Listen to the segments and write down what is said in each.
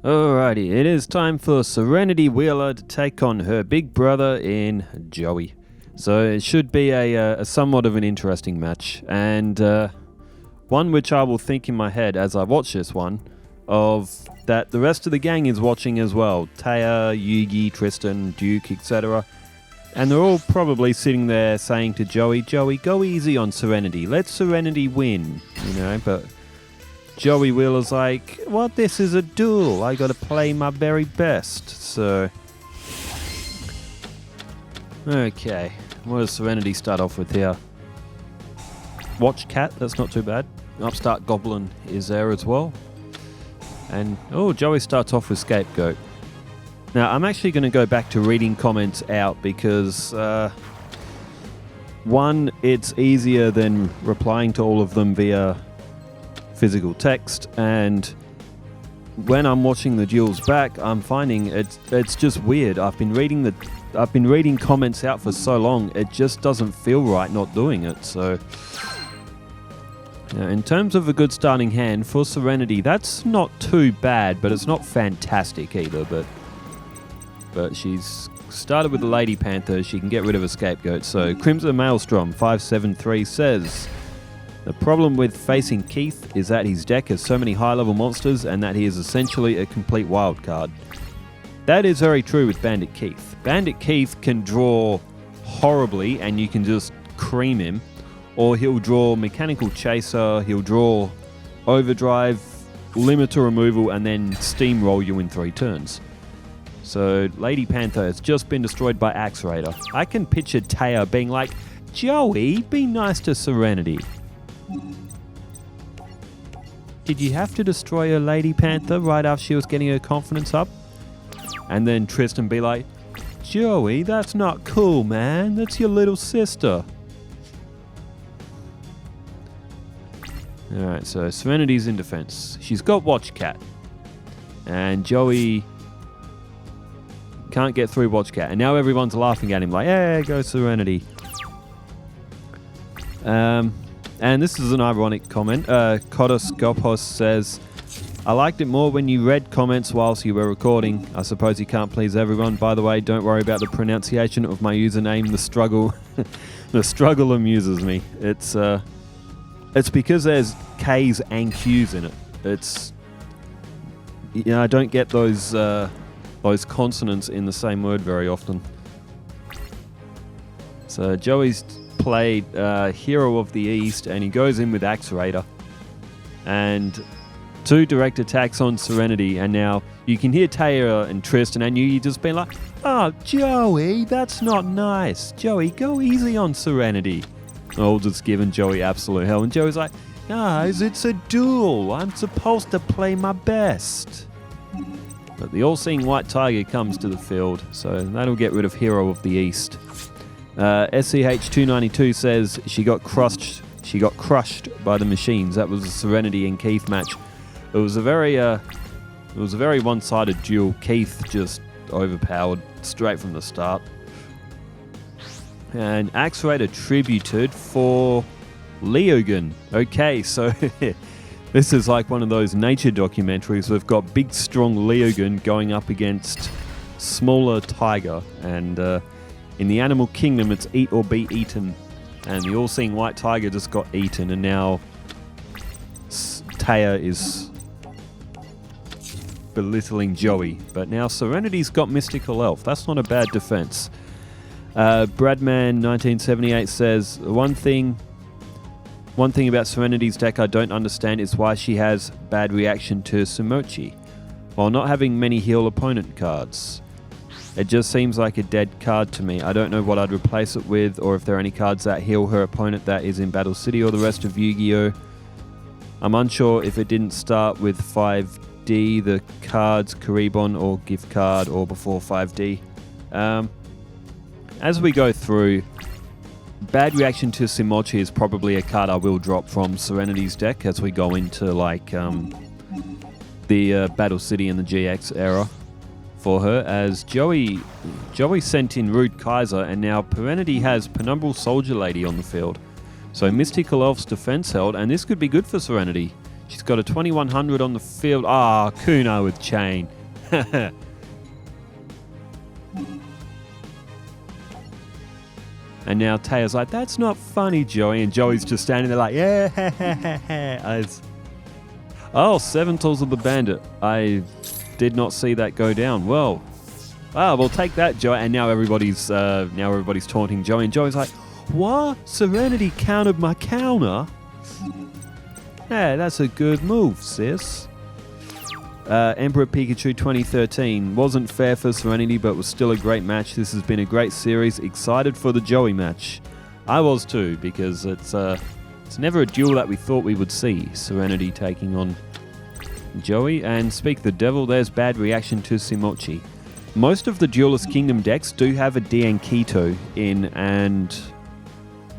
Alrighty, it is time for Serenity Wheeler to take on her big brother in Joey. So it should be a somewhat of an interesting match, and one which I will think in my head as I watch this one, of that the rest of the gang is watching as well. Taya, Yugi, Tristan, Duke, etc. And they're all probably sitting there saying to Joey, go easy on Serenity, let Serenity win, but Joey Wheeler's like, what, this is a duel, I gotta play my very best, so... Okay, what does Serenity start off with here? Watch Cat, that's not too bad. Upstart Goblin is there as well. And, Joey starts off with Scapegoat. Now, I'm actually going to go back to reading comments out because, one, it's easier than replying to all of them via physical text, and when I'm watching the duels back, I'm finding it's just weird. I've been reading comments out for so long, it just doesn't feel right not doing it. So, in terms of a good starting hand for Serenity, that's not too bad, but it's not fantastic either. But she's started with the Lady Panther. She can get rid of a Scapegoat. So Crimson Maelstrom 573 says, the problem with facing Keith is that his deck has so many high-level monsters and that he is essentially a complete wildcard. That is very true with Bandit Keith. Bandit Keith can draw horribly and you can just cream him, or he'll draw Mechanical Chaser, he'll draw Overdrive, Limiter Removal, and then steamroll you in 3 turns. So Lady Panther has just been destroyed by Axe Raider. I can picture Taya being like, Joey, be nice to Serenity. Did you have to destroy her, Lady Panther, right after she was getting her confidence up? And then Tristan be like, Joey, that's not cool, man. That's your little sister. Alright, so Serenity's in defense. She's got Watch Cat. And Joey can't get through Watch Cat. And now everyone's laughing at him like, hey, go Serenity. And this is an ironic comment. Kodos Gopos says, I liked it more when you read comments whilst you were recording. I suppose you can't please everyone. By the way, don't worry about the pronunciation of my username. The struggle the struggle amuses me. It's because there's K's and Q's in it. It's, I don't get those consonants in the same word very often. So Joey's played Hero of the East, and he goes in with Axe Raider and 2 direct attacks on Serenity, and now you can hear Taya and Tristan and you just being like, oh, Joey, that's not nice. Joey, go easy on Serenity. All just giving Joey absolute hell, and Joey's like, guys, it's a duel. I'm supposed to play my best. But the all-seeing White Tiger comes to the field, so that'll get rid of Hero of the East. SCH292 says she got crushed by the machines. That was a Serenity and Keith match. It was a very one-sided duel. Keith just overpowered straight from the start. And Axe Raider tributed for Leogan. Okay, so this is like one of those nature documentaries. We've got big, strong Leogan going up against smaller Tiger, and in the animal kingdom, it's eat or be eaten. And the all-seeing White Tiger just got eaten, and now Taya is belittling Joey. But now Serenity's got Mystical Elf. That's not a bad defense. Bradman1978 says, one thing about Serenity's deck I don't understand is why she has bad reaction to Sumochi, while not having many heal opponent cards. It just seems like a dead card to me. I don't know what I'd replace it with, or if there are any cards that heal her opponent that is in Battle City or the rest of Yu-Gi-Oh! I'm unsure if it didn't start with 5D, the cards, Karibon, or gift card, or before 5D. As we go through, bad reaction to Sumochi is probably a card I will drop from Serenity's deck as we go into like the Battle City and the GX era for her, as Joey sent in Rude Kaiser, and now Serenity has Penumbral Soldier Lady on the field. So Mystical Elf's defense held, and this could be good for Serenity. She's got a 2100 on the field. Ah, Kuno with chain. And now Taya's like, that's not funny, Joey. And Joey's just standing there like, yeah. Oh, 7 tools of the bandit. I did not see that go down. Well, we'll take that, Joey. And now everybody's taunting Joey. And Joey's like, what? Serenity countered my counter? Yeah, that's a good move, sis. Emperor Pikachu 2013 wasn't fair for Serenity, but was still a great match. This has been a great series. Excited for the Joey match. I was too, because it's never a duel that we thought we would see. Serenity taking on Joey. And speak the devil, there's bad reaction to Simochi. Most of the Duelist Kingdom decks do have a Diankito in, and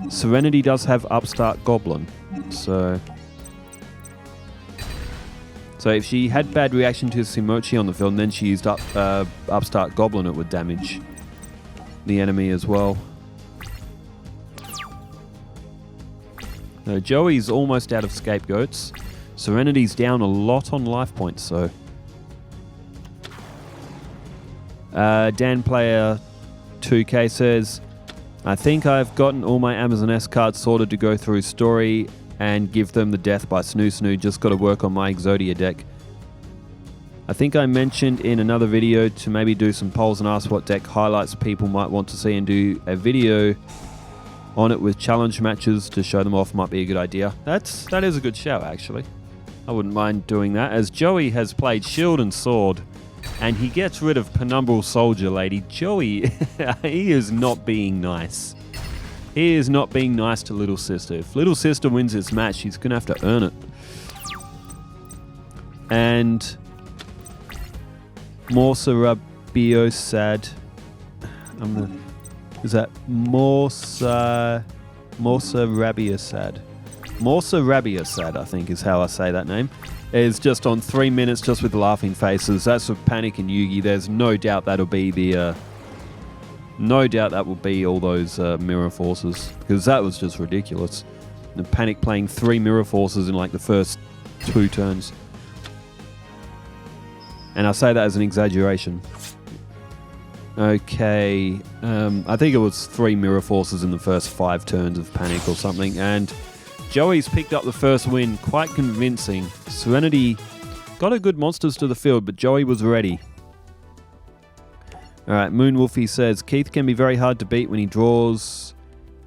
Serenity does have Upstart Goblin. So if she had bad reaction to Simochi on the field and then she used Upstart Goblin, it would damage the enemy as well. Joey's almost out of scapegoats. Serenity's down a lot on life points, so... Dan Player 2K says, I think I've gotten all my Amazon S cards sorted to go through story and give them the death by Snoo Snoo. Just got to work on my Exodia deck. I think I mentioned in another video to maybe do some polls and ask what deck highlights people might want to see and do a video on it with challenge matches to show them off might be a good idea. That is a good shout, actually. I wouldn't mind doing that, as Joey has played Shield and Sword and he gets rid of Penumbral Soldier Lady. Joey, he is not being nice. He is not being nice to Little Sister. If Little Sister wins this match, she's going to have to earn it. And Morsa Rabiosad. Is that Morsa Rabiosad? Morsa Rabiosad, I think is how I say that name. Is just on 3 minutes just with laughing faces. That's for Panic and Yugi. There's no doubt that'll be the... No doubt that will be all those Mirror Forces, because that was just ridiculous. The Panic playing 3 Mirror Forces in like the first 2 turns. And I say that as an exaggeration. Okay, I think it was 3 Mirror Forces in the first 5 turns of Panic or something, and Joey's picked up the first win, quite convincing. Serenity got a good monsters to the field, but Joey was ready. Alright, Moonwolfie says, Keith can be very hard to beat when he draws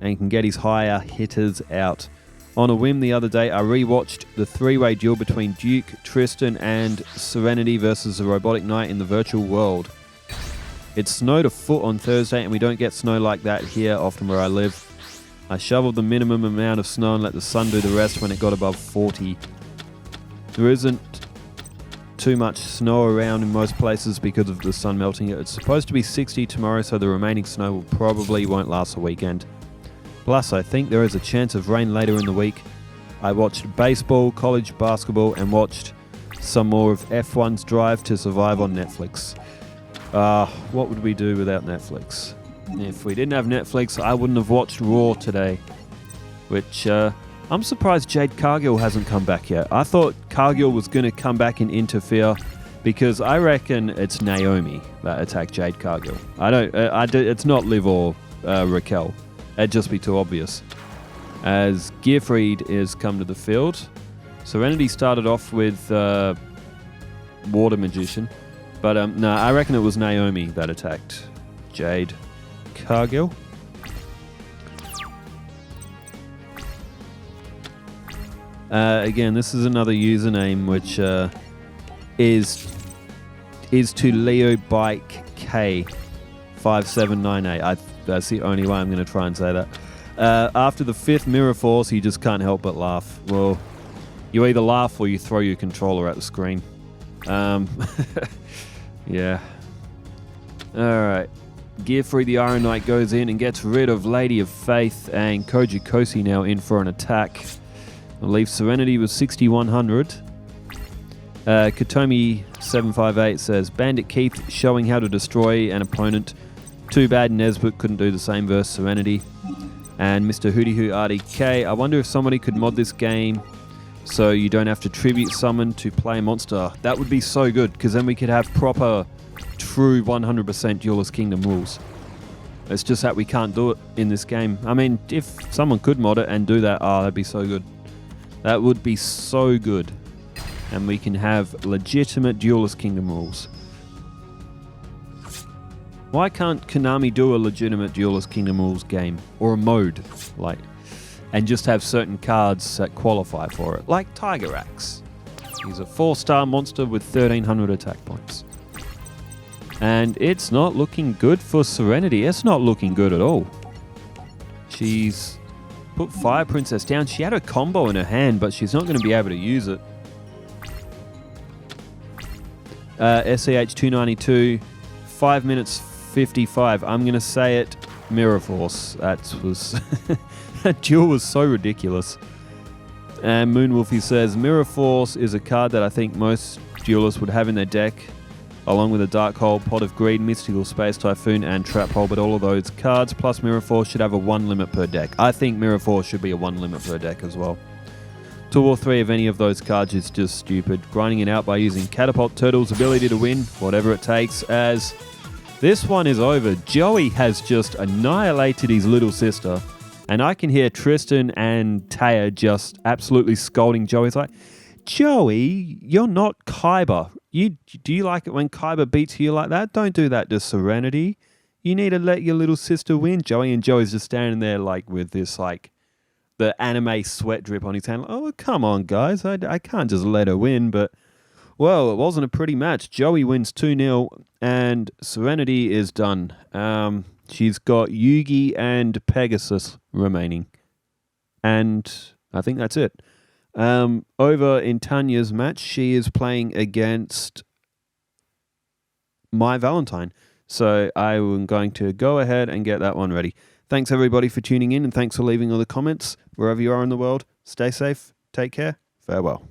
and can get his higher hitters out. On a whim the other day, I rewatched the 3-way duel between Duke, Tristan and Serenity versus the Robotic Knight in the virtual world. It snowed a foot on Thursday and we don't get snow like that here often where I live. I shoveled the minimum amount of snow and let the sun do the rest when it got above 40. There isn't too much snow around in most places because of the sun melting it. It's supposed to be 60 tomorrow, so the remaining snow probably won't last a weekend. Plus, I think there is a chance of rain later in the week. I watched baseball, college basketball, and watched some more of F1's Drive to Survive on Netflix. What would we do without Netflix? If we didn't have Netflix, I wouldn't have watched Raw today. Which, I'm surprised Jade Cargill hasn't come back yet. I thought Cargill was going to come back and interfere because I reckon it's Naomi that attacked Jade Cargill. It's not Liv or Raquel. It'd just be too obvious. As Gearfried is come to the field, Serenity started off with Water Magician, but no, I reckon it was Naomi that attacked Jade Cargill. Again, this is another username which is to Leo Bike K 5798. That's the only way I'm going to try and say that. After the 5th Mirror Force, you just can't help but laugh. Well, you either laugh or you throw your controller at the screen. Yeah. Alright. Gearfree the Iron Knight goes in and gets rid of Lady of Faith, and Koji Kosi now in for an attack. I believe Serenity was 6100. Katomi758 says, Bandit Keith showing how to destroy an opponent. Too bad Nesbitt couldn't do the same versus Serenity. And Mr. Hootie Hoo RDK, I wonder if somebody could mod this game So you don't have to tribute summon to play a monster. That would be so good, because then we could have proper, true 100% Duelist Kingdom rules. It's just that we can't do it in this game. I mean, if someone could mod it and do that, that'd be so good. That would be so good. And we can have legitimate Duelist Kingdom rules. Why can't Konami do a legitimate Duelist Kingdom rules game? Or a mode, like, and just have certain cards that qualify for it? Like Tiger Axe. He's a 4-star monster with 1300 attack points. And it's not looking good for Serenity. It's not looking good at all. She's put Fire Princess down. She had a combo in her hand, but she's not going to be able to use it. SEH 292, 5 minutes 55. I'm going to say it, Mirror Force. That duel was so ridiculous. And Moonwolfie says, Mirror Force is a card that I think most duelists would have in their deck, along with a Dark Hole, Pot of Greed, Mystical Space Typhoon, and Trap Hole, but all of those cards plus Mirror Force should have a 1 limit per deck. I think Mirror Force should be a 1 limit per deck as well. 2 or 3 of any of those cards is just stupid. Grinding it out by using Catapult Turtle's ability to win, whatever it takes, as this one is over. Joey has just annihilated his little sister, and I can hear Tristan and Taya just absolutely scolding Joey. It's like, Joey, you're not Kaiba. Do you like it when Kaiba beats you like that? Don't do that to Serenity. You need to let your little sister win, Joey. And Joey's just standing there like with this like the anime sweat drip on his hand. Oh, come on, guys. I can't just let her win. But, well, it wasn't a pretty match. Joey wins 2-0 and Serenity is done. She's got Yugi and Pegasus remaining. And I think that's it. Over in Tanya's match, she is playing against My Valentine. So I am going to go ahead and get that one ready. Thanks everybody for tuning in, and thanks for leaving all the comments. Wherever you are in the world, stay safe, take care, farewell.